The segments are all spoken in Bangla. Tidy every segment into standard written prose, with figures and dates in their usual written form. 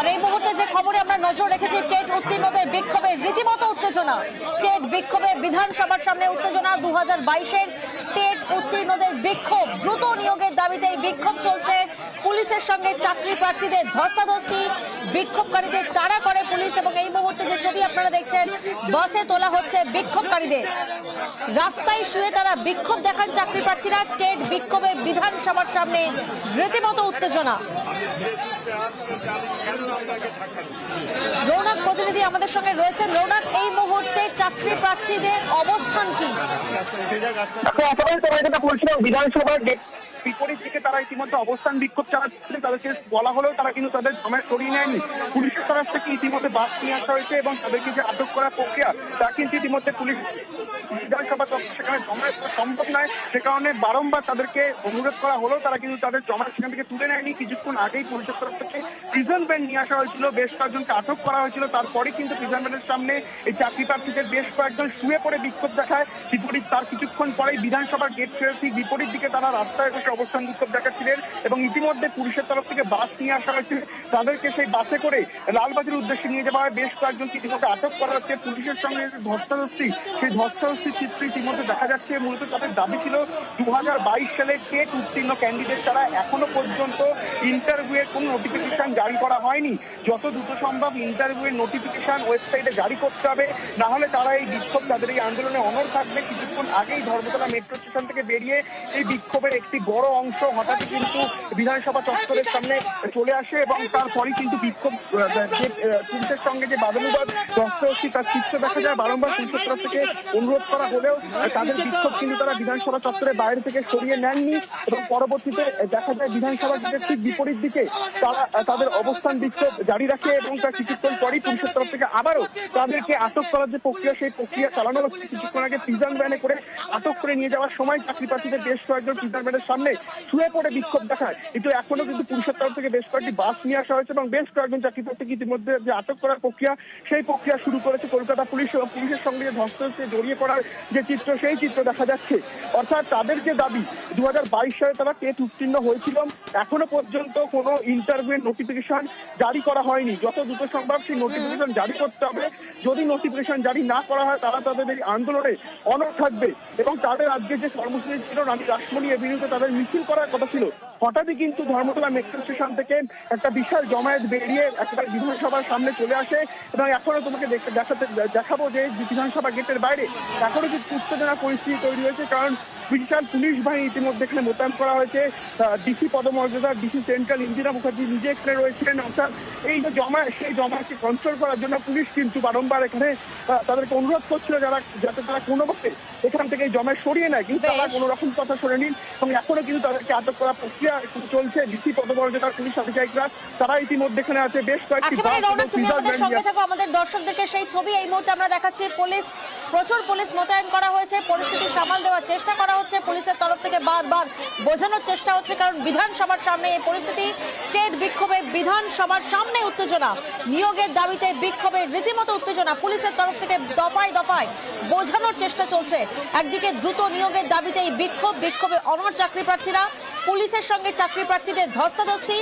এই মুহূর্তে যে খবরে আমরা নজর রেখেছি, টেট উত্তীর্ণদের বিক্ষোভে রীতিমতো উত্তেজনা। টেট বিক্ষোভে বিধানসভার সামনে উত্তেজনা। 2022-এর টেট উত্তীর্ণদের বিক্ষোভ, দ্রুত নিয়োগের দাবিতে এই বিক্ষোভ চলছে। পুলিশের সঙ্গে চাকরি প্রার্থীদের ধস্তাধস্তি, বিক্ষোভকারীদের তাড়া করে পুলিশ। এবং এই মুহূর্তে যে ছবি আপনারা দেখছেন, বাসে তোলা হচ্ছে বিক্ষোভকারীদের। রাস্তায় শুয়ে তারা বিক্ষোভ দেখান চাকরি প্রার্থীরা। টেট বিক্ষোভে বিধানসভার সামনে রীতিমতো উত্তেজনা। রৌনক প্রতিনিধি আমাদের সঙ্গে রয়েছেন। রৌনক, এই মুহূর্তে চাকরি প্রার্থীদের অবস্থান কি? বিধানসভার বিপরীত দিকে তারা ইতিমধ্যে অবস্থান বিক্ষোভ চালাচ্ছিলেন। তাদেরকে বলা হলেও তারা কিন্তু তাদের জমায়েত সরিয়ে নেয়নি। পুলিশের তরফ থেকে ইতিমধ্যে বাস নিয়ে আসা হয়েছে এবং তাদেরকে যে আটক করার প্রক্রিয়া তা কিন্তু ইতিমধ্যে পুলিশ বিধানসভা সেখানে জমায়েত করা সম্ভব নয়। সে কারণে বারংবার তাদেরকে অনুরোধ করা হলেও তারা কিন্তু তাদের জমায়েত সেখান থেকে তুলে নেয়নি। কিছুক্ষণ আগেই পুলিশের তরফ থেকে প্রিজন ভ্যান নিয়ে আসা হয়েছিল, বেশ কয়েকজনকে আটক করা হয়েছিল। তারপরে কিন্তু প্রিজন ভ্যানের সামনে এই চাকরি প্রার্থীদের বেশ কয়েকজন শুয়ে পড়ে বিক্ষোভ দেখায়। বিপরীত তার কিছুক্ষণ পরেই বিধানসভার গেট ছেড়ে ঠিক বিপরীত দিকে তারা রাস্তায় বসে অবস্থান বিক্ষোভ দেখাচ্ছিলেন এবং ইতিমধ্যে পুলিশের তরফ থেকে বাস নিয়ে আসা হয়েছে। তাদেরকে সেই বাসে করে লালবাজারের উদ্দেশ্যে নিয়ে যাওয়া হয়। বেশ কয়েকজনকে ইতিমধ্যে আটক করা হচ্ছে। পুলিশের সঙ্গে ধস্তাধস্তি, সেই ধস্তাধস্তির চিত্র ইতিমধ্যে দেখা যাচ্ছে। মূলত তাদের দাবি ছিল 2022 সালে টেট উত্তীর্ণ ক্যান্ডিডেট তারা এখনো পর্যন্ত ইন্টারভিউয়ের কোনো নোটিফিকেশন জারি করা হয়নি। যত দ্রুত সম্ভব ইন্টারভিউয়ের নোটিফিকেশন ওয়েবসাইটে জারি করতে হবে, না হলে তারা এই বিক্ষোভ, তাদের এই আন্দোলনে অনড় থাকবে। কিছুক্ষণ আগেই ধর্মতলা মেট্রো স্টেশন থেকে বেরিয়ে এই বিক্ষোভের একটি বড় অংশ হঠাৎ কিন্তু বিধানসভা চত্বরের সামনে চলে আসে এবং তারপরই কিন্তু বিক্ষোভ পুলিশের সঙ্গে যে বাদানুবাদ ধস্তাধস্তি তার চিত্র দেখা যায়। বারংবার পুলিশের তরফ থেকে অনুরোধ করা হলেও তাদের বিক্ষোভ কিন্তু তারা বিধানসভা চত্বরের বাইরে থেকে সরিয়ে নেননি এবং পরবর্তীতে দেখা যায় বিধানসভা গেটের ঠিক বিপরীত দিকে তারা তাদের অবস্থান বিক্ষোভ জারি রাখে এবং তার কিছুক্ষণ পরই পুলিশের তরফ থেকে আবারও তাদেরকে আটক করার যে প্রক্রিয়া, সেই প্রক্রিয়া চালানো হচ্ছে। কিছুক্ষণ আগে প্রিজন ভ্যানে করে আটক করে নিয়ে যাওয়ার সময় চাকরি প্রার্থীদের বেশ কয়েকজন প্রিজন ভ্যানের সামনে শুয়ে পড়ে বিক্ষোভ দেখায়। কিন্তু এখনো কিন্তু পুলিশের তরফ থেকে বেশ কয়েকটি বাস নিয়ে আসা হয়েছে এবং বেশ কয়েকজন চাকরি প্রার্থীকে ইতিমধ্যে যে আটক করার প্রক্রিয়া, সেই প্রক্রিয়া শুরু করেছে কলকাতা পুলিশ। এবং পুলিশের সঙ্গে যে ধস্তাধস্তি জড়িয়ে পড়ার যে চিত্র, সেই চিত্র দেখা যাচ্ছে। অর্থাৎ তাদের যে দাবি 2022 সালে তারা টেট উত্তীর্ণ হয়েছিল, এখনো পর্যন্ত কোনো ইন্টারভিউয়ের নোটিফিকেশন জারি করা হয়নি। যত দ্রুত সম্ভব সেই নোটিফিকেশন জারি করতে হবে। যদি নোটিফিকেশন জারি না করা হয় তারা তাদের এই আন্দোলনে অনড় থাকবে এবং তাদের আজকে যে কর্মসূচি ছিল রানী রাসমণি এভিনিউতে তাদের মিছিল করার কথা ছিল, হঠাৎই কিন্তু ধর্মতলা মেট্রো স্টেশন থেকে একটা বিশাল জমায়েত বেরিয়ে একেবারে বিধানসভার সামনে চলে আসে। এবং এখনো তোমাকে দেখাবো যে বিধানসভা গেটের বাইরে এখনো কিন্তু উত্তেজনা পরিস্থিতি তৈরি হয়েছে, কারণ বিশাল পুলিশ বাহিনী ইতিমধ্যে এখানে মোতায়েন করা হয়েছে। ডিসি পদমর্যাদার ডিসি সেন্ট্রাল ইন্দিরা মুখার্জি নিজে এখানে রয়েছেন। অর্থাৎ এই যে জমায়েত, সেই জমায়েতকে কন্ট্রোল করার জন্য পুলিশ কিন্তু বারংবার এখানে তাদেরকে অনুরোধ করছিল যাতে তারা কোনোভাবে এখান থেকে জমায়েত সরিয়ে নেয়, কিন্তু তারা কোনো রকম কথা শোনেনি এবং এখনো কিন্তু তাদেরকে আটক করার প্রক্রিয়া চলছে। ডিসি পদমর্যাদার পুলিশ আধিকারিকরা তারা ইতিমধ্যে এখানে আছে। বেশ কয়েকটি আমাদের দর্শকদেরকে সেই ছবি এই মুহূর্তে আমরা দেখাচ্ছি। প্রচুর পুলিশ মোতায়েন করা হয়েছে, পরিস্থিতি সামাল দেওয়ার চেষ্টা করা হচ্ছে। পুলিশের তরফ থেকে বারবার বোঝানোর চেষ্টা হচ্ছে, কারণ বিধানসভার সামনে এই পরিস্থিতি। টেট বিক্ষোভে বিধানসভার সামনে উত্তেজনা, নিয়োগের দাবিতে বিক্ষোভে রীতিমতো উত্তেজনা। পুলিশের তরফ থেকে দফায় দফায় বোঝানোর চেষ্টা চলছে। একদিকে দ্রুত নিয়োগের দাবিতে এই বিক্ষোভে অনড় চাকরি প্রার্থীরা, পুলিশের সঙ্গে চাকরি প্রার্থীদের ধস্তাধস্তি,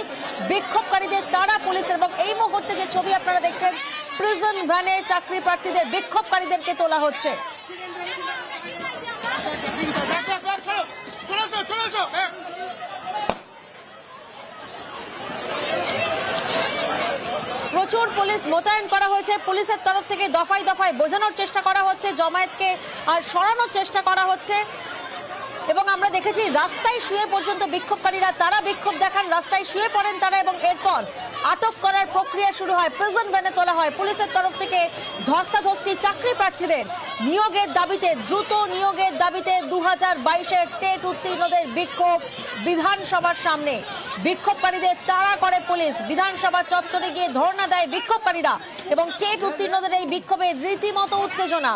বিক্ষোভকারীদের তাড়া পুলিশ। এবং এই মুহূর্তে যে ছবি আপনারা দেখছেন, প্রিজন ভ্যানে চাকরি প্রার্থীদের বিক্ষোভকারীদেরকে তোলা হচ্ছে। প্রচুর পুলিশ মোতায়েন করা হয়েছে। পুলিশের তরফ থেকে দফায় দফায় বোঝানোর চেষ্টা করা হচ্ছে, জমায়েতকে আর সরানোর চেষ্টা করা হচ্ছে। এবং আমরা দেখেছি রাস্তায় শুয়ে পর্যন্ত বিক্ষোভকারীরা তারা বিক্ষোভ দেখান, রাস্তায় শুয়ে পড়েন তারা এবং এরপর আটক করার প্রক্রিয়া শুরু হয়, প্রিজন ভ্যানে তোলা হয়। পুলিশের তরফ থেকে ধস্তাধস্তি, চাকরি প্রার্থীদের নিয়োগের দাবিতে, দ্রুত নিয়োগের দাবিতে 2022-এর টেট উত্তীর্ণদের বিক্ষোভ বিধানসভার সামনে। বিক্ষোভকারীদের তাড়া করে পুলিশ, বিধানসভা চত্বরে গিয়ে ধর্ণা দেয় বিক্ষোভকারীরা এবং টেট উত্তীর্ণদের এই বিক্ষোভে রীতিমতো উত্তেজনা।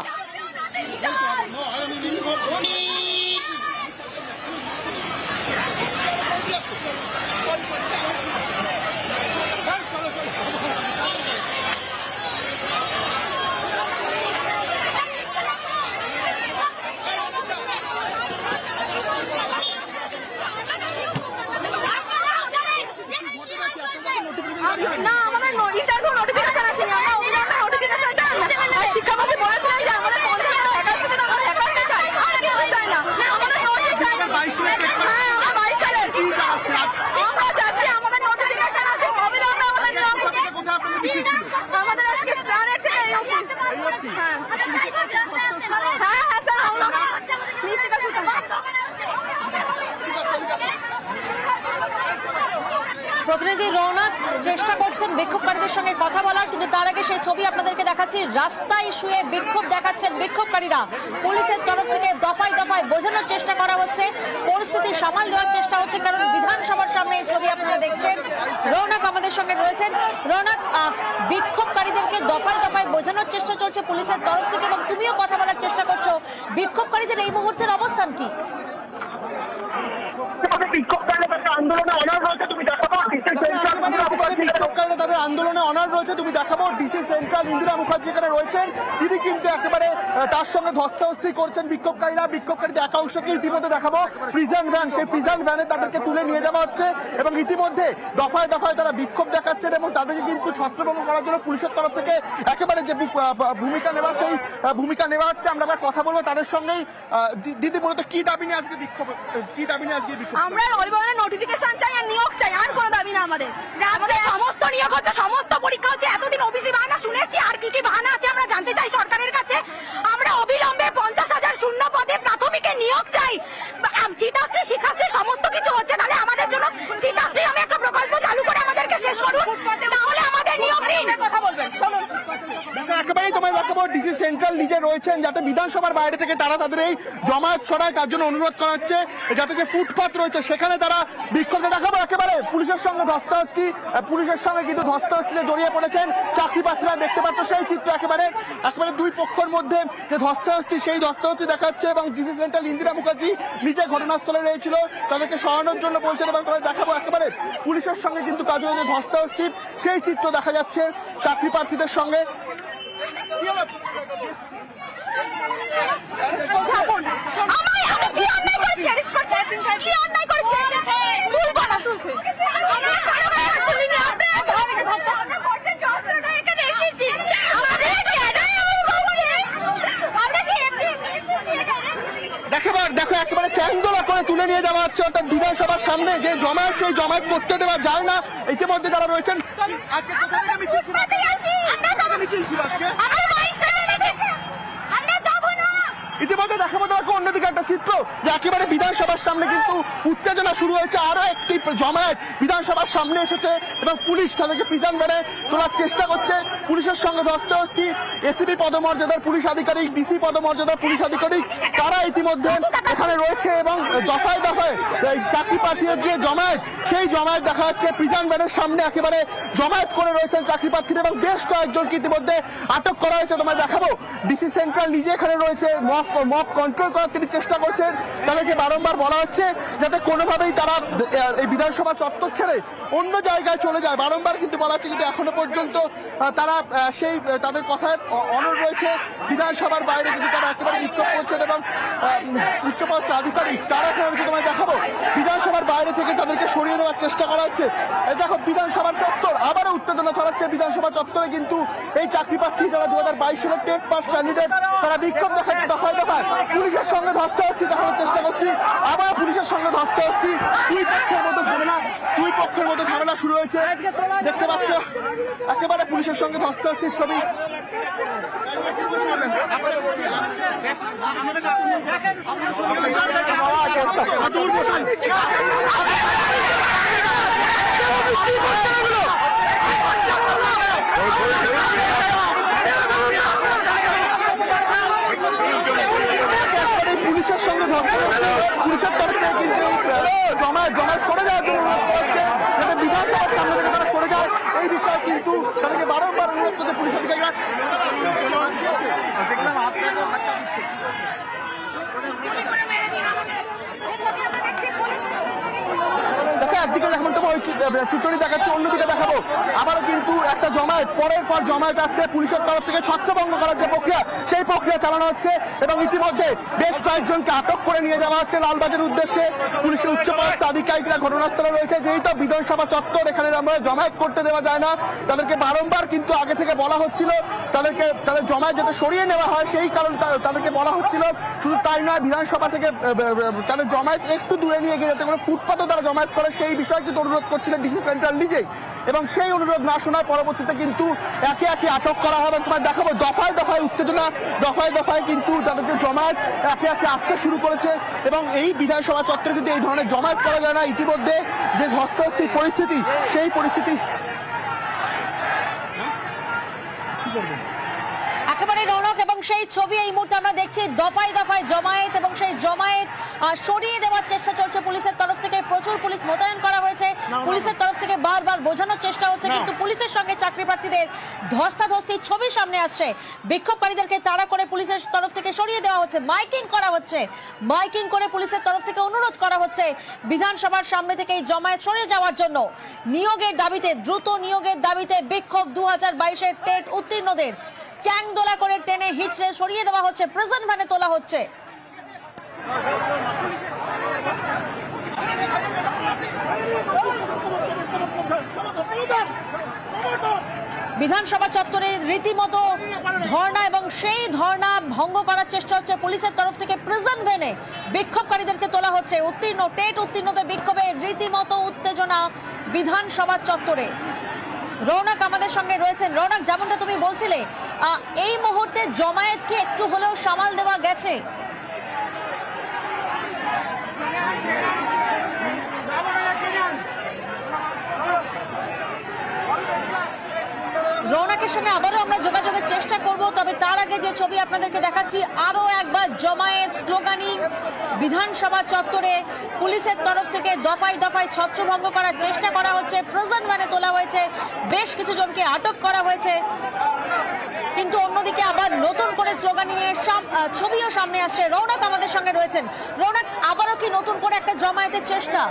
না, আমাদের ইন্টারভিউ নোটিফিকেশন আসেনি, আমরা অবিলম্বে নোটিফিকেশন চাই। আর শিক্ষামন্ত্রী বলেছিলেন যে আমাদের 50,000 ভ্যাকান্সি দেবে, আমরা ভ্যাকান্সি চাই, আর কিছু চাই না। আমাদের নোটিশ চাই। হ্যাঁ, আমরা 22 সালের আমরা চাচ্ছি আমাদের নোটিফিকেশন আসে অবিলম্বে, আমাদের নিয়োগ। আমাদের আজকে স্প্ল্যানেড থেকে এই অবধি। হ্যাঁ হ্যাঁ স্যার, আমরা নিত্যিকা সুতরাং প্রতিনিধি রৌনক চেষ্টা করছেন বিক্ষোভকারীদের সঙ্গে কথা বলার, কিন্তু তার আগে সেই ছবি আপনাদেরকে দেখাচ্ছি। রাস্তায় শুয়ে বিক্ষোভ দেখাচ্ছেন বিক্ষোভকারীরা। পুলিশের তরফ থেকে দফায় দফায় বোঝানোর চেষ্টা করা হচ্ছে, পরিস্থিতি সামাল দেওয়ার চেষ্টা হচ্ছে, কারণ বিধানসভার সামনে এই ছবি আপনারা দেখছেন। রৌনক আমাদের সঙ্গে রয়েছেন। রৌনক, বিক্ষোভকারীদেরকে দফায় দফায় বোঝানোর চেষ্টা চলছে পুলিশের তরফ থেকে, এবং তুমিও কথা বলার চেষ্টা করছো। বিক্ষোভকারীদের এই মুহূর্তের অবস্থান কি? আন্দোলনে অনার রয়েছে, তুমি দেখাবো বিক্ষোভকারীরা তাদের আন্দোলনে অনার রয়েছে, তুমি দেখাবো ডিসি সেন্ট্রাল ইন্দিরা মুখার্জি এখানে রয়েছেন, তিনি কিন্তু একেবারে তার সঙ্গে ধস্তাধস্তি করছেন বিক্ষোভকারীরা। বিক্ষোভকারীদের একাংশকে ইতিমধ্যে দেখাবো প্রিজন ভ্যান, সেই প্রিজন ভ্যানে তাদেরকে তুলে নিয়ে যাওয়া হচ্ছে, এবং ইতিমধ্যে দফায় দফায় তারা বিক্ষোভ দেখাচ্ছেন, এবং তাদেরকে কিন্তু ছত্রভঙ্গ করার জন্য পুলিশের তরফ থেকে একেবারে যে ভূমিকা নেওয়া, সেই ভূমিকা নেওয়া হচ্ছে। আমরা আবার কথা বলবো তাদের সঙ্গেই। দিদি, মূলত কি দাবি নিয়ে আজকে বিক্ষোভ, কি দাবি নিয়ে আজকে বিক্ষোভ? আমরা অবিলম্বে নোটিফিকেশন চাই আর নিয়োগ চাই, আর কোনো দাবি না আমাদের। আমাদের সমস্ত নিয়োগ হচ্ছে, সমস্ত পরীক্ষা হচ্ছে, এতদিন ওবিসি বাহানা শুনেছি, আর কি কি বাহানা আছে আমরা জানতে চাই সরকারের কাছে। আমরা অবিলম্বে 50,000 শূন্য পদে প্রাথমিকে নিয়োগ চাই। চিতাশ্রী, শিক্ষাশ্রী সমস্ত কিছু হচ্ছে, তাহলে আমাদের জন্য চিতাশ্রী নামে একটা প্রকল্প চালু করে আমাদেরকে শেষ করুন, তাহলে আমাদের নিয়োগ দিন। কথা বলবেন, চলুন। একেবারেই তোমায় দেখাবো ডিসি সেন্ট্রাল নিজে রয়েছেন, যাতে বিধানসভার বাইরে থেকে তারা তাদের এই জমায়েত সরায়, তার জন্য অনুরোধ করা হচ্ছে, যাতে যে ফুটপাত রয়েছে সেখানে তারা বিক্ষোভে দেখাবো। একেবারে পুলিশের সঙ্গে ধস্তাধস্তি, পুলিশের সঙ্গে কিন্তু ধস্তাধস্তিতে জড়িয়ে পড়েছেন চাকরি প্রার্থীরা, দেখতে পাচ্ছ সেই চিত্র। একেবারে দুই পক্ষের মধ্যে যে ধস্তাধস্তি, সেই ধস্তাধস্তি দেখাচ্ছে, এবং ডিসি সেন্ট্রাল ইন্দিরা মুখার্জি নিজে ঘটনাস্থলে রয়েছিল, তাদেরকে সরানোর জন্য বলছেন, এবং তোমায় দেখাবো একেবারে পুলিশের সঙ্গে কিন্তু কাজে যে ধস্তাধস্তি, সেই চিত্র দেখা যাচ্ছে চাকরি প্রার্থীদের সঙ্গে। দেখো একেবারে চ্যাংদোলা করে তুলে নিয়ে যাওয়া হচ্ছে, অর্থাৎ বিধানসভার সামনে যে জমায়েত, সেই জমায়েত করতে দেওয়া যায় না। ইতিমধ্যে যারা রয়েছেন, আজকে কোথা থেকে মিছিল ছিল? মিছিল ছিল আজকে। ইতিমধ্যে দেখাবো তোমাকে অন্যদিকে একটা চিত্র, যে একেবারে বিধানসভার সামনে কিন্তু উত্তেজনা শুরু হয়েছে। আরো একটি জমায়েত বিধানসভার সামনে এসেছে, এবং পুলিশ তাদেরকে প্রিজন ভ্যানে তোলার চেষ্টা করছে। পুলিশের সঙ্গে ধস্তাধস্তি, এসিপি পদমর্যাদার পুলিশ আধিকারিক, ডিসি পদমর্যাদার পুলিশ আধিকারিক, তারা ইতিমধ্যে এখানে রয়েছে, এবং দফায় দফায় চাকরি প্রার্থীদের যে জমায়েত, সেই জমায়েত দেখা যাচ্ছে প্রিজন ভ্যানের সামনে একেবারে জমায়েত করে রয়েছেন চাকরি প্রার্থীরা, এবং বেশ কয়েকজনকে ইতিমধ্যে আটক করা হয়েছে। তোমায় দেখাবো ডিসি সেন্ট্রাল নিজে এখানে রয়েছে, মব কন্ট্রোল করার তিনি চেষ্টা করছেন। তাদেরকে বারংবার বলা হচ্ছে যাতে কোনোভাবেই তারা এই বিধানসভা চত্বর ছেড়ে অন্য জায়গায় চলে যায়, বারংবার কিন্তু বলা হচ্ছে, কিন্তু এখনো পর্যন্ত তারা সেই তাদের কথায় অনড় রয়েছে। বিধানসভার বাইরে কিন্তু তারা একেবারে বিক্ষোভ করছেন, এবং উচ্চপদস্থ আধিকারিক তারা এখানে রয়েছে। তোমায় দেখাবো বিধানসভার বাইরে থেকে তাদেরকে সরিয়ে দেওয়ার চেষ্টা করা হচ্ছে। দেখো বিধানসভার চত্বর আবারও উত্তেজনা ছড়াচ্ছে। বিধানসভা চত্বরে কিন্তু এই চাকরি প্রার্থী যারা 2022 সালের টেট পাস ক্যান্ডিডেট, তারা বিক্ষোভ দেখাচ্ছে দফায় দফায়। পুলিশের সঙ্গে ধস্তাধস্তি দেখানোর চেষ্টা করছি, আবার পুলিশের সঙ্গে ধস্তাধস্তি, দুই পক্ষের মধ্যে ঝামেলা শুরু হয়েছে। দেখতে পাচ্ছ একেবারে পুলিশের সঙ্গে ধস্তাধস্তির ছবি। পুলিশের সঙ্গে পুলিশের তরফ থেকে কিন্তু জমায়েত সরে যাওয়ার জন্য অনুরোধ করছে, যাতে বিধানসভার সামনে থেকে তারা সরে যায়। এই বিষয়ে কিন্তু তাদেরকে বারংবার অনুরোধ করছে পুলিশ আধিকারিকরা। দেখো একদিকে যেমন তোমার ওই চিত্রটি দেখাচ্ছি, অন্যদিকে দেখাবো আবারও কিন্তু একটা জমায়েত, পরের পর জমায়েত আসছে। পুলিশের তরফ থেকে ছত্রভঙ্গ করার যে প্রক্রিয়া, সেই প্রক্রিয়া চালানো হচ্ছে এবং ইতিমধ্যে বেশ কয়েকজনকে আটক করে নিয়ে যাওয়া হচ্ছে লালবাজারের উদ্দেশ্যে। পুলিশের উচ্চপদস্থ আধিকারিকরা ঘটনাস্থলে রয়েছে। যেহেতু বিধানসভা চত্বর, এখানে আমরা জমায়েত করতে দেওয়া যায় না, তাদেরকে বারংবার কিন্তু আগে থেকে বলা হচ্ছিল তাদের জমায়েত যাতে সরিয়ে নেওয়া হয়, সেই কারণ তাদেরকে বলা হচ্ছিল। শুধু তাই নয়, বিধানসভা থেকে তাদের জমায়েত একটু দূরে নিয়ে গিয়ে যাতে করে ফুটপাতও তারা জমায়েত করে, সেই বিষয়ে কিন্তু অনুরোধ করছিলেন ডিসি সেন্ট্রাল নিজেই। এবং সেই অনুরোধ না শোনার পরবর্তীতে কিন্তু একে একে আটক করা হবে। তোমার দেখাবো দফায় দফায় উত্তেজনা, দফায় দফায় কিন্তু তাদেরকে জমায়েত একে একে আসতে শুরু করেছে। এবং এই বিধানসভা চত্বরে কিন্তু এই ধরনের জমায়েত করা যায় না। ইতিমধ্যে যে ধস্তাধস্তির পরিস্থিতি, সেই পরিস্থিতি একেবারে রৌনক, এবং সেই ছবি এই মুহূর্তে আমরা দেখছি। দফায় দফায় জমায়েত এবং সেই জমায়েত সরিয়ে দেওয়ার চেষ্টা চলছে পুলিশের তরফ থেকে। প্রচুর পুলিশ মোতায়েন করা হয়েছে। পুলিশের তরফ থেকে বারবার বোঝানোর চেষ্টা হচ্ছে, কিন্তু পুলিশের সঙ্গে চাকরি প্রার্থীদের ধস্তাধস্তির ছবি সামনে আসছে। বিক্ষোভকারীদেরকে তাড়া করে পুলিশের তরফ থেকে সরিয়ে দেওয়া হচ্ছে, মাইকিং করা হচ্ছে। মাইকিং করে পুলিশের তরফ থেকে অনুরোধ করা হচ্ছে বিধানসভার সামনে থেকে এই জমায়েত সরিয়ে যাওয়ার জন্য। নিয়োগের দাবিতে, দ্রুত নিয়োগের দাবিতে বিক্ষোভ 2022-এর টেট উত্তীর্ণদের চ্যাংদোলা করে টেনে হিচড়ে সরিয়ে দেওয়া হচ্ছে, প্রিজন ভ্যানে তোলা হচ্ছে। বিধানসভা চত্বরে রীতিমতো ধর্ণা, এবং সেই ধর্ণা ভঙ্গ করার চেষ্টা হচ্ছে পুলিশের তরফ থেকে। প্রিজন ভ্যানে বিক্ষোভকারীদেরকে তোলা হচ্ছে। টেট উত্তীর্ণদের বিক্ষোভে রীতিমতো উত্তেজনা বিধানসভা চত্বরে। রৌনক আমাদের সঙ্গে রয়েছেন। রৌনক, যেমনটা তুমি বলছিলে, এই মুহূর্তে জমায়েত কি একটু হলেও সামাল দেওয়া গেছে? রৌনকের সঙ্গে আবারও আমরা যোগাযোগের চেষ্টা করব, তবে তার আগে যে ছবি আপনাদেরকে দেখাচ্ছি, আরো একবার জমায়েত, স্লোগানিং বিধানসভা চত্বরে। পুলিশের তরফ থেকে দফায় দফায় ছত্রভঙ্গ করার চেষ্টা করা হচ্ছে। প্রিজন ভ্যানে তোলা হয়েছে, বেশ কিছু জনকে আটক করা হয়েছে। কিন্তু অন্যদিকে আবার নতুন করে স্লোগানিং এর ছবিও সামনে আসছে। রৌনক আমাদের সঙ্গে রয়েছেন। রৌনক, আবারও কি নতুন করে একটা জমায়েতের চেষ্টা?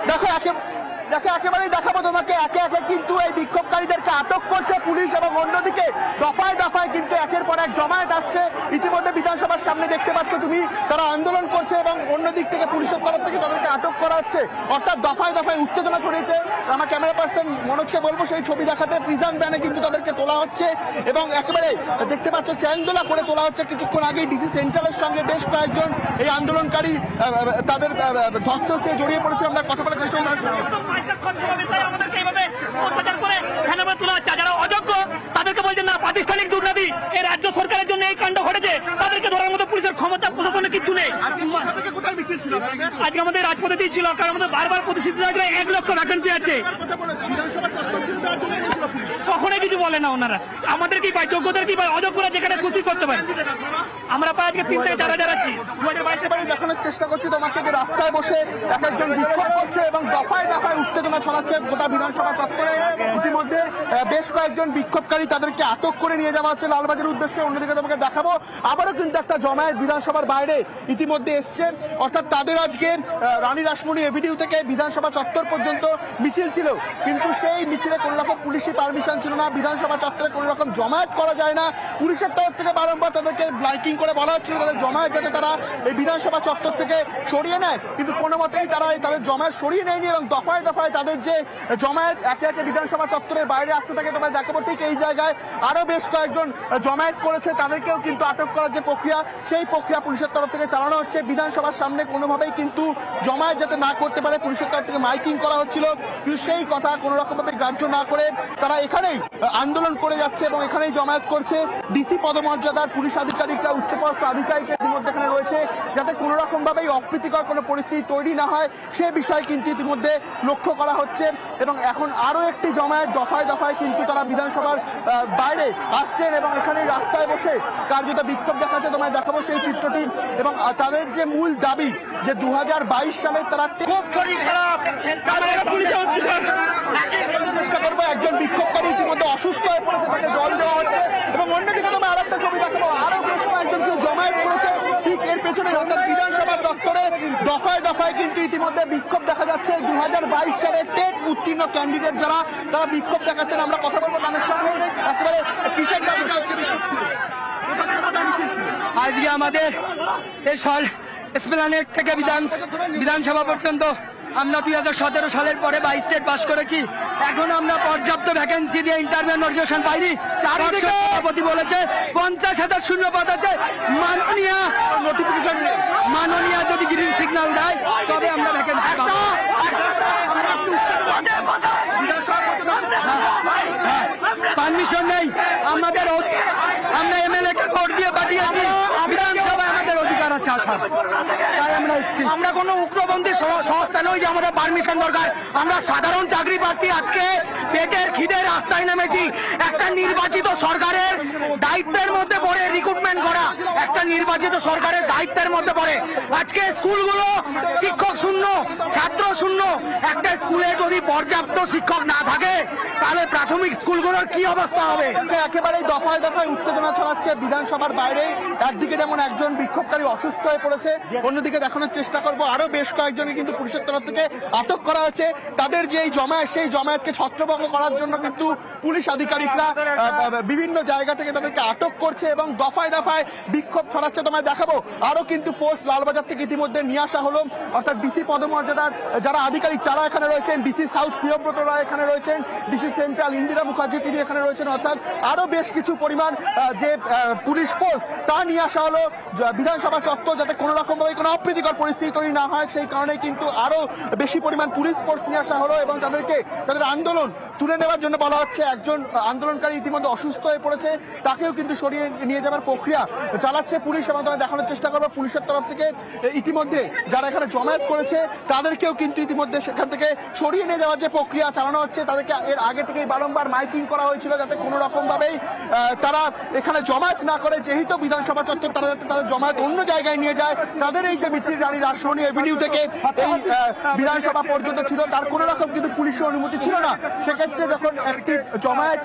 দেখো একেবারেই দেখাবো তোমাকে, একে একে কিন্তু এই বিক্ষোভকারীদেরকে আটক করছে পুলিশ, এবং অন্যদিকে দফায় দফায় কিন্তু একের পর এক জমায়েত আসছে। ইতিমধ্যে বিধানসভার সামনে দেখতে পাচ্ছ তুমি, তারা আন্দোলন করছে এবং অন্যদিক থেকে পুলিশের তরফ থেকে তাদেরকে আটক করা হচ্ছে। অর্থাৎ দফায় দফায় উত্তেজনা ছড়িয়েছে। আমার ক্যামেরা পার্সন মনোজকে বলবো সেই ছবি দেখাতে। প্রিজন ভ্যানে কিন্তু তাদেরকে তোলা হচ্ছে এবং একেবারে দেখতে পাচ্ছ চ্যাংদোলা করে তোলা হচ্ছে। কিছুক্ষণ আগেই ডিসি সেন্ট্রালের সঙ্গে বেশ কয়েকজন এই আন্দোলনকারী তাদের ধস্তাধস্তিতে জড়িয়ে পড়েছে। আমরা কথা বলার চেষ্টা যারা অযোগ্য তাদেরকে বলছেন না, প্রাতিষ্ঠানিক দুর্নীতি, এই রাজ্য সরকারের জন্য এই কাণ্ড ঘটেছে, তাদেরকে ধরার মতো পুলিশের ক্ষমতা প্রশাসনে কিছু নেই। আজকে আমাদের রাজপথে ছিল, কারণ আমাদের বারবার প্রতিশ্রুতি দেওয়া হয়েছিল 1 লক্ষ ভ্যাকেন্সি আছে। কখনোই কিছু বলে না ওনারা। আমাদের কি পায়, যোগ্যদের কি পায়, অযোগ্যরা যেখানে খুশি করতে পারে। আমরা পাই আজকে 3 থেকে 4 হাজার আছি। 2022 দেখানোর চেষ্টা করছি তোমাকে যে রাস্তায় বসে এক একজন বিক্ষোভ করছে এবং দফায় দফায় উত্তেজনা ছড়াচ্ছে গোটা বিধানসভা চত্বরে। ইতিমধ্যে বেশ কয়েকজন বিক্ষোভকারী তাদেরকে আটক করে নিয়ে যাওয়া হচ্ছে লালবাজারের উদ্দেশ্যে। অন্যদিকে তোমাকে দেখাবো আবারও কিন্তু একটা জমায়েত বিধানসভার বাইরে ইতিমধ্যে এসছে। অর্থাৎ তাদের আজকে রানী রাসমণি এভিনিউ থেকে বিধানসভা চত্বর পর্যন্ত মিছিল ছিল, কিন্তু সেই মিছিলে কোনো রকম পুলিশি পারমিশন ছিল না। বিধানসভা চত্বরে কোনো রকম জমায়েত করা যায় না। পুলিশের তরফ থেকে বারংবার তাদেরকে ব্লাইকিং করে বলা হচ্ছিল তাদের জমায়েত যাতে তারা এই বিধানসভা চত্বর থেকে সরিয়ে নেয়, কিন্তু কোনো মতেই তারা তাদের জমায়েত সরিয়ে নেয়নি এবং দফায় দফায় তাদের যে জমায়েত একে একে বিধানসভা চত্বরের বাইরে আসতে থাকে। তোমায় দেখাবো ঠিক এই জায়গায় আরো বেশ কয়েকজন জমায়েত করেছে, তাদেরকেও কিন্তু আটক করার যে প্রক্রিয়া, সেই প্রক্রিয়া পুলিশের তরফ থেকে চালানো হচ্ছে। বিধানসভার সামনে কোনোভাবেই কিন্তু জমায়েত যাতে না করতে পারে পুলিশের তরফ থেকে মাইকিং করা হচ্ছিল, কিন্তু সেই কথা কোনো রকম ভাবে গ্রাহ্য না করে তারা এখানেই আন্দোলন করে যাচ্ছে এবং এখানেই জমায়েত করছে। ডিসি পদমর্যাদার পুলিশ আধিকারিকরা, উচ্চপদস্থ আধিকারিকরা ইতিমধ্যে এখানে রয়েছে, যাতে কোনো রকম ভাবেই অপ্রীতিকর কোনো পরিস্থিতি তৈরি না হয় সে বিষয় কিন্তু ইতিমধ্যে লক্ষ্য করা হচ্ছে। এবং এখন আরো একটি জমায়েত দফায় দফায় কিন্তু তারা বিধানসভার বাইরে আসছেন এবং এখানে রাস্তায় বসে কার্যত বিক্ষোভ দেখাচ্ছে। তোমায় দেখাবো সেই চিত্রটি। এবং তাদের যে মূল দাবি যে 2022 সালে তারা চেষ্টা করবো। একজন বিক্ষোভকারী ইতিমধ্যে অসুস্থ হয়ে পড়েছে, তাকে জল দেওয়া হচ্ছে। এবং অন্যদিকে তোমায় আরেকটা ছবি দেখাবো, আরো বেশ কয়েকজন কিন্তু জমায়েত করেছে ঠিক এর পেছনে অর্থাৎ বিধানসভা চত্বরে দফায় দফায় কিন্তু ইতিমধ্যে বিক্ষোভ দেখা যাচ্ছে। 2022 সালে টেট উত্তীর্ণ ক্যান্ডিডেট যারা, তারা বিক্ষোভ দেখাচ্ছেন। আমরা কথা বলবো তাদের সঙ্গে। একেবারে কিসের দাবিতে আজকে বিক্ষোভ ছিল? আজকে আমাদের এই এসপ্লানেড থেকে বিধানসভা পর্যন্ত আমরা 2017 সালের পরে 22 স্টেট পাস করেছি। এখন আমরা পর্যাপ্ত ভ্যাকেন্সি দিয়ে ইন্টারভিউ নোটিফিকেশন পাইনি। সভাপতি বলেছে 50,000 শূন্য পদ আছে। মাননীয় যদি গ্রিন সিগন্যাল দেয় তবে আমরা ভ্যাকেন্সি পাবো। পারমিশন নেই আমাদের, আমরা এমএলএ কে ভোট দিয়ে পাঠিয়েছি, বিধানসভায় আমাদের অধিকার আছে আসার, তাই আমরা এসেছি। আমরা কোনো উগ্রপন্থী সংস্থা নই যে আমাদের পারমিশন দরকার। আমরা সাধারণ চাকরি প্রার্থী, আজকে পেটের খিদে রাস্তায় নেমেছি। একটা নির্বাচিত সরকারের দায়িত্বের মধ্যে পড়ে রিক্রুটমেন্ট করা, একটা নির্বাচিত সরকারের দায়িত্বের মধ্যে পড়ে। আজকে স্কুলগুলো শিক্ষক শূন্য, ছাত্র শূন্য। একটা স্কুলে যদি পর্যাপ্ত শিক্ষক না থাকে তাহলে প্রাথমিক স্কুলগুলোর কি অবস্থা হবে? একেবারেই দফায় দফায় উত্তেজনা ছড়াচ্ছে বিধানসভার বাইরে। একদিকে যেমন একজন বিক্ষোভকারী অসুস্থ হয়ে পড়েছে, অন্যদিকে দেখানোর চেষ্টা করবো আরো বেশ কয়েকজনকে কিন্তু পুলিশের তরফ থেকে আটক করা হয়েছে। তাদের যে এই জমায়েত, সেই জমায়েতকে ছত্রভঙ্গ করার জন্য কিন্তু পুলিশ আধিকারিকরা বিভিন্ন জায়গা থেকে তাদেরকে আটক করছে এবং দফায় দফায় বিক্ষোভ ছড়াচ্ছে। তোমায় দেখাবো আরো কিন্তু ফোর্স লালবাজার থেকে ইতিমধ্যে নিয়ে আসা হলো। অর্থাৎ ডিসি পদমর্যাদার যারা আধিকারিক তারা এখানে রয়েছেন, ডিসি সাউথ প্রিয়ব্রত রায় এখানে রয়েছেন, ডিসি সেন্ট্রাল ইন্দিরা মুখার্জি তিনি এখানে রয়েছেন। অর্থাৎ আরো বেশ কিছু পরিমাণ যে পুলিশ ফোর্স তা নিয়ে আসা হলো বিধানসভা চত্বর, যাতে কোনো রকম ভাবে কোনো অপ্রীতিকর পরিস্থিতি তৈরি না হয় সেই কারণে কিন্তু আরো বেশি পরিমাণ পুলিশ ফোর্স নিয়ে আসা হলো এবং তাদেরকে তাদের আন্দোলন তুলে নেওয়ার জন্য বলা হচ্ছে। একজন আন্দোলনকারী ইতিমধ্যে অসুস্থ হয়ে পড়েছে, তাকেও কিন্তু সরিয়ে নিয়ে যাওয়ার প্রক্রিয়া চালাচ্ছে পুলিশ এবং তাদের দেখানোর চেষ্টা করবো পুলিশের তরফ থেকে ইতিমধ্যে যারা এখানে জমায়েত করেছে তাদেরকেও কিন্তু ইতিমধ্যে সেখান থেকে সরিয়ে নিয়ে যাওয়ার যে প্রক্রিয়া চালানো হচ্ছে। তাদেরকে এর আগে থেকেই বারংবার মাইকিং করা হয়েছিল যাতে কোনো রকম ভাবেই তারা এখানে জমায়েত না করে, যেহেতু বিধানসভা চত্বর তারা যাতে তাদের জমায়েত অন্য জায়গায় নিয়ে যায়। তাদের এই যে মিছিল রানী রাসমণি এভিনিউ থেকে এই বিধানসভা পর্যন্ত ছিল, তার কোনো রকম কিন্তু পুলিশের অনুমতি ছিল না। সেক্ষেত্রে যখন একটি জমায়েত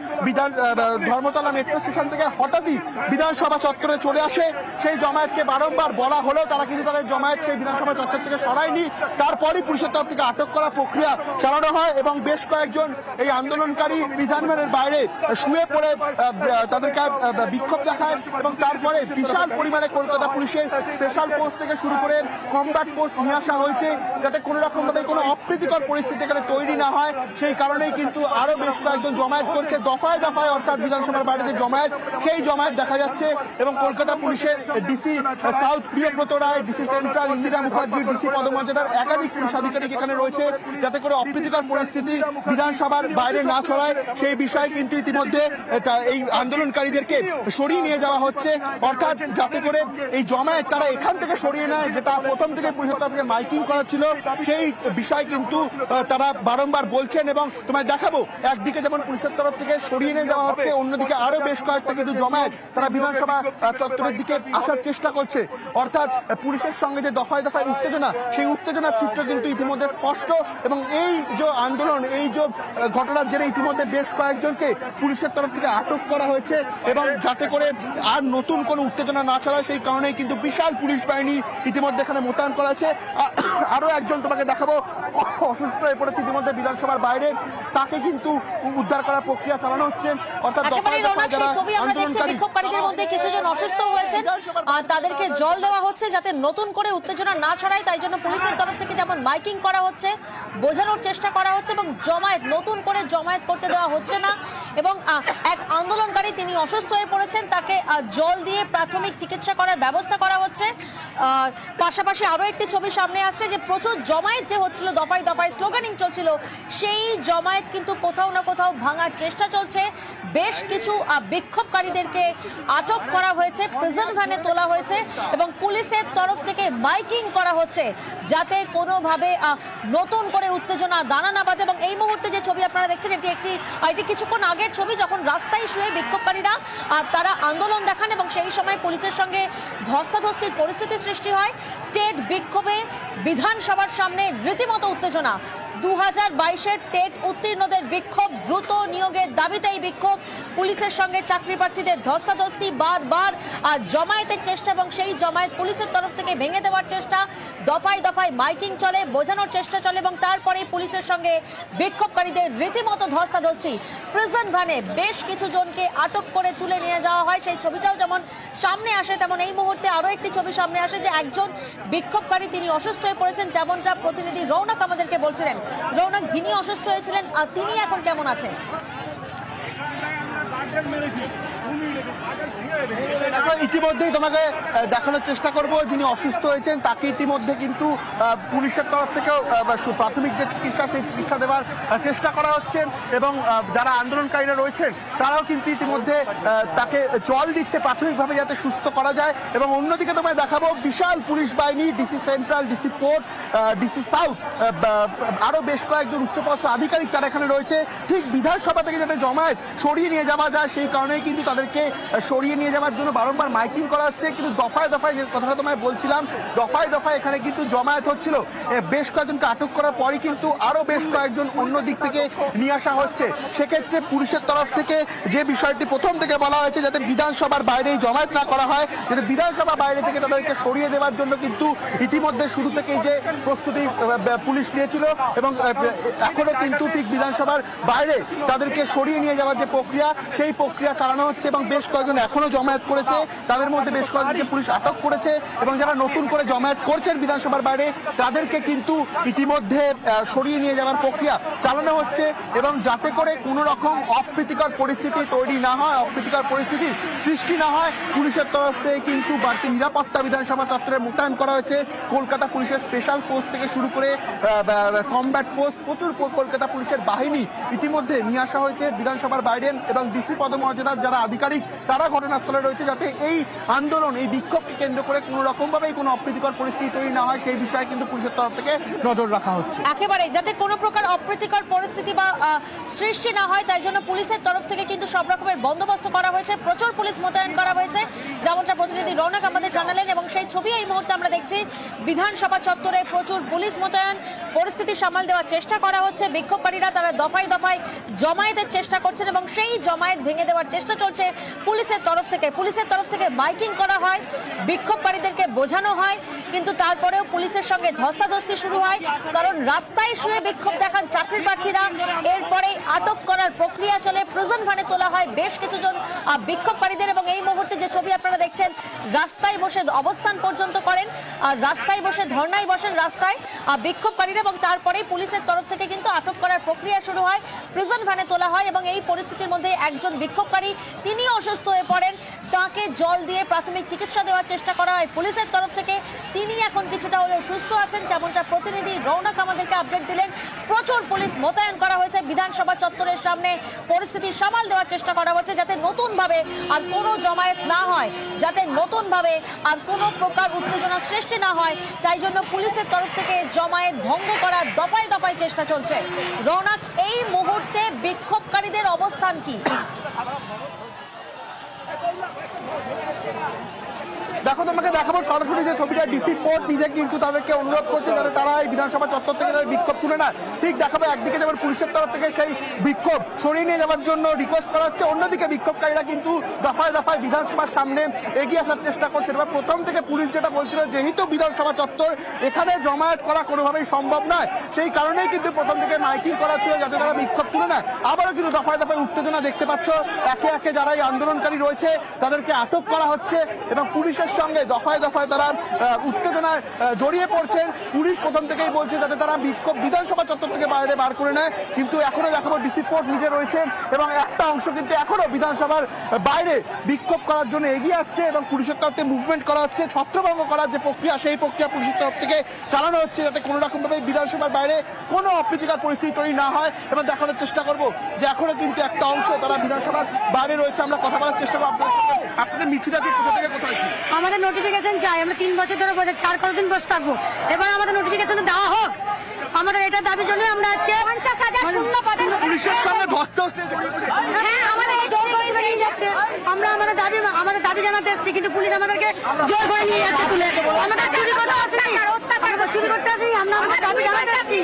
ধর্মতলা মেট্রো স্টেশন থেকে হঠাৎই বিধানসভা চত্বরে চলে আসে, সেই জমায়েতকে বারংবার বলা হলেও তারা কিন্তু তাদের জমায়েত সেই বিধানসভা চত্বর থেকে সরায়নি। তারপরই পুলিশের তরফ থেকে আটক করা প্রক্রিয়া চালানো হয় এবং বেশ কয়েকজন এই আন্দোলনকারী প্রিজনভ্যানের বাইরে শুয়ে পড়ে তাদেরকে বিক্ষোভ দেখায় এবং তারপরে বিশাল পরিমাণে কলকাতা পুলিশের স্পেশাল ফোর্স থেকে শুরু করে কমব্যাট ফোর্স নিয়ে আসা হয়েছে যাতে কোনো রকম ভাবে কোনো অপ্রীতিকর পরিস্থিতি এখানে তৈরি না হয়। সেই কারণেই কিন্তু আরো বেশ কয়েকজন জমায়েত করছে দফায় দফায়, অর্থাৎ বিধানসভার বাইরে যে জমায়েত সেই জমায়েত দেখা যাচ্ছে এবং কলকাতা পুলিশের DC south Priyabrata Roy, DC central Indira Mukherjee, DC পদমর্যাদার একাধিক পুলিশ আধিকারিক এখানে রয়েছে যাতে করে অপ্রীতিকর পরিস্থিতি বিধানসভার বাইরে না ছড়ায় সেই বিষয়ে কিন্তু ইতিমধ্যে এই আন্দোলনকারীদেরকে সরিয়ে নিয়ে যাওয়া হচ্ছে। অর্থাৎ যাতে করে এই জমায়েত তারা এখান থেকে সরিয়ে নেয়, যেটা প্রথম থেকে পুলিশের তরফ থেকে মাইকিং করা ছিল সেই বিষয় কিন্তু তারা বারংবার বলছেন এবং তোমায় দেখাবো একদিকে যেমন পুলিশের তরফ থেকে সরিয়ে নিয়ে যাওয়া হচ্ছে, অন্যদিকে আরো বেশ কয়েকটা কিন্তু জমায়েত তারা বিধানসভা চত্বরের দিকে আসার চেষ্টা করছে। অর্থাৎ পুলিশের সঙ্গে যে দফায় দফায় উত্তেজনা, সেই উত্তেজনার চিত্র কিন্তু ইতিমধ্যে স্পষ্ট এবং এই যে আন্দোলন, এই যে ঘটনার জেরে ইতিমধ্যে বেশ কয়েকজনকে পুলিশের তরফ থেকে আটক করা হয়েছে এবং যাতে করে আর নতুন কোনো উত্তেজনা না ছড়ায় সেই কারণেই কিন্তু বিশাল পুলিশ বাহিনী ইতিমধ্যে এখানে মোতায়েন করা আছে। আরো একজন তোমাকে দেখাবো অসুস্থ হয়ে পড়েছে ইতিমধ্যে বিধানসভার বাইরে, তাকে কিন্তু উদ্ধার করার প্রক্রিয়া চালানো হচ্ছে। অর্থাৎ ছবি আমরা দেখছি বিক্ষোভকারীদের মধ্যে কিছুজন অসুস্থ হয়েছেন, তাদেরকে জল দেওয়া হচ্ছে যাতে নতুন করে উত্তেজনা না ছড়ায়। তাই জন্য পুলিশের তরফ থেকে যেমন মাইকিং করা হচ্ছে, বোঝানোর চেষ্টা করা হচ্ছে এবং জমায়েত নতুন করে জমায়েত করতে দেওয়া হচ্ছে না। এবং এক আন্দোলনকারী তিনি অসুস্থ হয়ে পড়েছেন, তাকে জল দিয়ে প্রাথমিক চিকিৎসা করার ব্যবস্থা করা হচ্ছে। পাশাপাশি আরো একটি ছবি সামনে আসছে যে প্রচুর জমায়েত যে হচ্ছিল, দফায় দফায় স্লোগানিং চলছিল, সেই জমায়েত কিন্তু কোথাও না কোথাও ভাঙার চেষ্টা চলছে। বেশ কিছু বিক্ষোভকারীদেরকে আটক করা হয়েছে, প্রিজন ভ্যানে তোলা হয়েছে এবং পুলিশের তরফ থেকে মাইকিং করা হচ্ছে যাতে কোনোভাবে নতুন করে উত্তেজনা দানা না বাঁধে। এবং এই মুহূর্তে যে ছবি আপনারা দেখছেন এটি কিছুক্ষণ আগের ছবি, যখন রাস্তায় শুয়ে বিক্ষোভকারীরা তারা আন্দোলন দেখান এবং সেই সময় পুলিশের সঙ্গে ধস্তাধস্তির পরিস্থিতি সৃষ্টি হয়। টেট বিক্ষোভে বিধানসভার সামনে রীতিমতো উত্তেজনা। 2022-এর টেট উত্তীর্ণদের বিক্ষোভ, দ্রুত নিয়োগের দাবিতে এই বিক্ষোভ। পুলিশের সঙ্গে চাকরি প্রার্থীদের ধস্তাধস্তি, বারবার জমায়েতের চেষ্টা এবং সেই জমায়েত পুলিশের তরফ থেকে ভেঙে দেওয়ার চেষ্টা। দফায় দফায় মাইকিং চলে, বোঝানোর চেষ্টা চলে এবং তারপরে পুলিশের সঙ্গে বিক্ষোভকারীদের রীতিমতো ধস্তাধস্তি। প্রিজন ভ্যানে বেশ কিছু জনকে আটক করে তুলে নিয়ে যাওয়া হয়। সেই ছবিটাও যেমন সামনে আসে, তেমন এই মুহূর্তে আরো একটি ছবি সামনে আসে যে একজন বিক্ষোভকারী তিনি অসুস্থ হয়ে পড়েছেন, যেমনটা প্রতিনিধি রৌনক আমাদেরকে বলছিলেন। রৌনক, যিনি অসুস্থ হয়েছিলেন তিনি এখন কেমন আছেন? ইতিমধ্যেই তোমাকে দেখানোর চেষ্টা করব, যিনি অসুস্থ হয়েছেন তাকে ইতিমধ্যে কিন্তু পুলিশের তরফ থেকেও প্রাথমিক যে চিকিৎসা সেই চিকিৎসা দেওয়ার চেষ্টা করা হচ্ছে এবং যারা আন্দোলনকারীরা রয়েছেন তারাও কিন্তু ইতিমধ্যে তাকে জল দিচ্ছে প্রাথমিকভাবে যাতে সুস্থ করা যায়। এবং অন্যদিকে তোমায় দেখাবো বিশাল পুলিশ বাহিনী, DC central, DC port, DC south, আরো বেশ কয়েকজন উচ্চপদস্থ আধিকারিক তারা এখানে রয়েছে। ঠিক বিধানসভা থেকে যাতে জমায়েত সরিয়ে নিয়ে যাওয়া যায় সেই কারণেই কিন্তু তাদেরকে সরিয়ে নিয়ে যাওয়ার জন্য বারংবার মাইকিং করা হচ্ছে। কিন্তু দফায় দফায় যে কথাটা তোমায় বলছিলাম, দফায় দফায় এখানে কিন্তু জমায়েত হচ্ছিল। বেশ কয়েকজনকে আটক করার পরই কিন্তু আরো বেশ কয়েকজন অন্য দিক থেকে নিয়ে আসা হচ্ছে। সেক্ষেত্রে পুলিশের তরফ থেকে যে বিষয়টি প্রথম থেকে বলা হয়েছে যাতে বিধানসভার বাইরে জমায়েত না করা হয়, যাতে বিধানসভার বাইরে থেকে তাদেরকে সরিয়ে দেওয়ার জন্য কিন্তু ইতিমধ্যে শুরু থেকেই যে প্রস্তুতি পুলিশ নিয়েছিল এবং এখনো কিন্তু ঠিক বিধানসভার বাইরে তাদেরকে সরিয়ে নিয়ে যাওয়ার যে প্রক্রিয়া সেই প্রক্রিয়া চালানো হচ্ছে এবং বেশ কয়েকজন এখনো জমায়েত করেছে। তাদের মধ্যে বেশ কয়েকজনকে পুলিশ আটক করেছে এবং যারা নতুন করে জমায়েত করছেন বিধানসভার বাইরে তাদেরকে কিন্তু ইতিমধ্যে সরিয়ে নিয়ে যাওয়ার প্রক্রিয়া চালানো হচ্ছে এবং যাতে করে কোনো রকম অপ্রীতিকর পরিস্থিতি তৈরি না হয়, অপ্রীতিকর পরিস্থিতির সৃষ্টি না হয়, পুলিশের তরফ থেকে কিন্তু বাড়তি নিরাপত্তা বিধানসভা চত্বরে মোতায়েন করা হয়েছে। কলকাতা পুলিশের স্পেশাল ফোর্স থেকে শুরু করে কমব্যাট ফোর্স, প্রচুর কলকাতা পুলিশের বাহিনী ইতিমধ্যে নিয়ে আসা হয়েছে বিধানসভার বাইরে এবং ডিসি পদমর্যাদার যারা আধিকারিক তারা ঘটনাস্থলে রয়েছে যাতে এই আন্দোলন, এই বিক্ষোভকে কেন্দ্র করে কোনো রকম ভাবে কোনো অপ্রীতিকর পরিস্থিতি তৈরি না হয় সেই বিষয়ে কিন্তু পুলিশের তরফ থেকে নজর রাখা হচ্ছে। একেবারে যাতে কোনো প্রকার অপ্রীতিকর পরিস্থিতি বা সৃষ্টি না হয় তাই জন্য পুলিশের তরফ থেকে কিন্তু সব রকমের বন্দোবস্ত করা হয়েছে, প্রচুর পুলিশ মোতায়েন করা হয়েছে, যেমনটা প্রতিনিধি রৌনক আমাদের জানালেন। এবং সেই ছবি এই মুহূর্তে আমরা দেখছি, বিধানসভা চত্বরে প্রচুর পুলিশ মোতায়েন, পরিস্থিতি সামাল দেওয়ার চেষ্টা করা হচ্ছে। বিক্ষোভকারীরা তারা দফায় দফায় জমায়েতের চেষ্টা করছেন এবং সেই জমায়েত ভেঙে দেওয়ার চেষ্টা চলছে পুলিশের তরফ থেকে। পুলিশের তরফ থেকে মাইকিং করা হয়, বিক্ষোভকারীদেরকে বোঝানো হয়, কিন্তু তারপরেও পুলিশের সঙ্গে ধস্তাধস্তি শুরু হয় কারণ রাস্তায় শুয়ে বিক্ষোভ দেখান চাকরি প্রার্থীরা। এরপরে আটক করার প্রক্রিয়া চলে, প্রিজন ভ্যানে তোলা হয় বেশ কিছু জন বিক্ষোভকারীদের এবং এই মুহূর্তে যে ছবি আপনারা দেখছেন রাস্তায় বসে অবস্থান পর্যন্ত করেন, রাস্তায় বসে ধর্নায় বসেন রাস্তায় বিক্ষোভকারীরা এবং তারপরে পুলিশের তরফ থেকে কিন্তু আটক করার প্রক্রিয়া শুরু হয়, প্রিজন ভ্যানে তোলা হয় এবং এই পরিস্থিতির মধ্যে একজন বিক্ষোভকারী তিনি অসুস্থ হয়ে পড়েন, তাকে জল দিয়ে প্রাথমিক চিকিৎসা দেওয়ার চেষ্টা করা হয় পুলিশের তরফ থেকে। তিনি এখন কিছুটা হলেও সুস্থ আছেন, যেমনটা প্রতিনিধি রৌনক আমাদেরকে আপডেট দিলেন। প্রচুর পুলিশ মোতায়েন করা হয়েছে বিধানসভা চত্বরের সামনে, পরিস্থিতি সামাল দেওয়ার চেষ্টা করা হচ্ছে যাতে নতুন ভাবে আর কোনো জমায়েত না হয়, যাতে নতুন ভাবে আর কোনো প্রকার উত্তেজনা সৃষ্টি না হয়, তাই জন্য পুলিশের তরফ থেকে জমায়েত ভঙ্গ করার দফায় দফায় চেষ্টা চলছে। রৌনক, এই মুহূর্তে বিক্ষোভকারীদের অবস্থান কি? দেখো তোমাকে দেখাবো সরাসরি যে ছবিটা, ডিসি কোর্ট নিজে কিন্তু তাদেরকে অনুরোধ করছে যাতে তারা এই বিধানসভা চত্বর থেকে তাদের বিক্ষোভ তুলে নেয়। ঠিক দেখাবো একদিকে যেমন পুলিশের তরফ থেকে সেই বিক্ষোভ সরিয়ে নিয়ে যাওয়ার জন্য রিকোয়েস্ট করা হচ্ছে, অন্যদিকে বিক্ষোভকারীরা কিন্তু দফায় দফায় বিধানসভার সামনে এগিয়ে আসার চেষ্টা করছে। এবার প্রথম থেকে পুলিশ যেটা বলছিল যেহেতু বিধানসভা চত্বর এখানে জমায়েত করা কোনোভাবেই সম্ভব নয়, সেই কারণেই কিন্তু প্রথম থেকে মাইকিং করা ছিল যাতে তারা বিক্ষোভ তুলে নেয়। আবারও কিন্তু দফায় দফায় উত্তেজনা দেখতে পাচ্ছ, একে একে যারা এই আন্দোলনকারী রয়েছে তাদেরকে আটক করা হচ্ছে এবং পুলিশের সঙ্গে দফায় দফায় তারা উত্তেজনায় জড়িয়ে পড়ছেন। পুলিশ প্রথম থেকেই বলছে যাতে তারা বিক্ষোভ বিধানসভা চত্বর থেকে বাইরে বার করে নেয়, কিন্তু এখনো দেখাবো ডিসি কোর্ট নিজে রয়েছে এবং একটা অংশ কিন্তু এখনো বিধানসভার বাইরে বিক্ষোভ করার জন্য এগিয়ে আসছে এবং পুলিশের তরফ থেকে মুভমেন্ট করা হচ্ছে, ছত্রভঙ্গ করার যে প্রক্রিয়া সেই প্রক্রিয়া পুলিশের তরফ থেকে চালানো হচ্ছে যাতে কোনো রকম ভাবে বিধানসভার বাইরে কোনো অপ্রীতিকর পরিস্থিতি তৈরি না হয়। এবং দেখানোর চেষ্টা করবো যে এখনো কিন্তু একটা অংশ তারা বিধানসভার বাইরে রয়েছে। আমরা কথা বলার চেষ্টা করবো আপনাদের মিছিলটা কোথা থেকে কোথায়? আমাদের নোটিফিকেশন চাই, আমরা 3 বছর ধরে বসে 4 কতদিন বসে থাকবো, এবার আমাদের নোটিফিকেশন দেওয়া হোক। আমাদের এটা দাবির জন্য আমরা আজকে 50,000 শূন্য পদে পুলিশের সঙ্গে ধস্তাধস্তি, হ্যাঁ আমাদের জোর করে নিয়ে যাচ্ছে। আমরা আমাদের দাবি জানাতে এসেছি কিন্তু পুলিশ আমাদেরকে জোর করে নিয়ে যাচ্ছে তুলে। আমাদের চুরি করতে আসেনি, চুরি করতে আসেনি, আমরা আমাদের দাবি জানাতে এসেছি।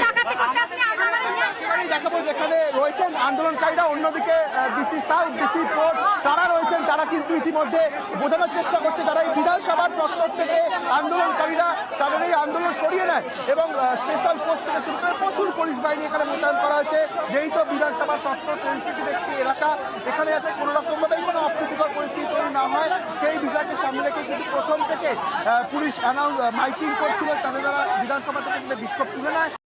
দেখাবো যেখানে রয়েছেন আন্দোলনকারীরা, অন্যদিকে ডিসি সাউথ, ডিসি পোর্ট তারা রয়েছেন, তারা কিন্তু ইতিমধ্যে বোঝানোর চেষ্টা করছে যারা এই বিধানসভার চত্বর থেকে আন্দোলনকারীরা তাদের এই আন্দোলন সরিয়ে নেয় এবং স্পেশাল ফোর্স থেকে শুরু করে প্রচুর পুলিশ বাহিনী এখানে মোতায়েন করা হয়েছে। যেই তো বিধানসভা চত্বর সেন্সিটিভ একটি এলাকা, এখানে যাতে কোনো রকম ভাবেই কোনো অপ্রীতিকর পরিস্থিতি তৈরি না হয় সেই বিষয়কে সামনে রেখে কিন্তু প্রথম থেকে পুলিশ মাইকিং করছিল, তাদের দ্বারা বিধানসভা থেকে বিক্ষোভ তুলে নেয়।